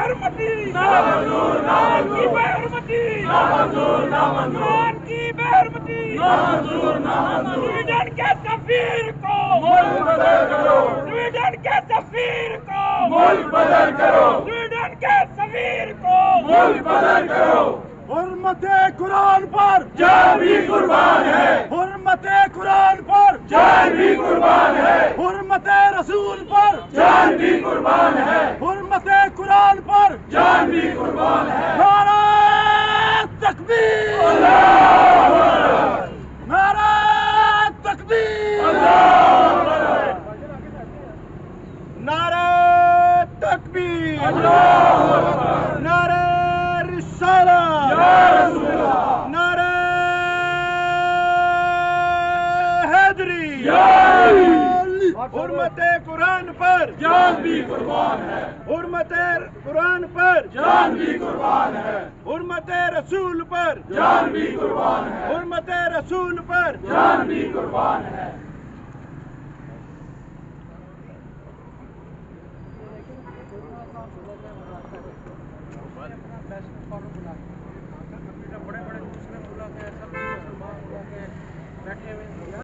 बेहरमती कुरान की बेहरमती कुरान की बेहरमती स्वीडन के सफीर को मुल्क बदल करो, स्वीडन के सफीर को मुल्क बदल करो, स्वीडन के सफीर को मुल्क बदल करो। हुर्मते कुरान पर जान भी कुर्बान है, हुर्मते कुरान पर जान भी कुर्बान है, हुर्मते रसूल पर जान भी कुर्बान है, हुर्मते कुरान पर जान भी कुर्बान है। नारा तकबीर, अल्लाहु अकबर, नारा तकबीर, अल्लाहु अकबर, नारा तकबीर, अल्लाहु अकबर, नारा रिसाला या रसूल अल्लाह, नारा हैदरी या अली। हुर्मते कुरान पर जान भी कुर्बान है, हुर्मते कुरान पर जान भी कुर्बान है, हुर्मते रसूल पर जान भी कुर्बान है, हुर्मते रसूल पर जान भी कुर्बान है। बड़े बड़े दूसरे मुल्क के सब मुसलमान बैठे हुए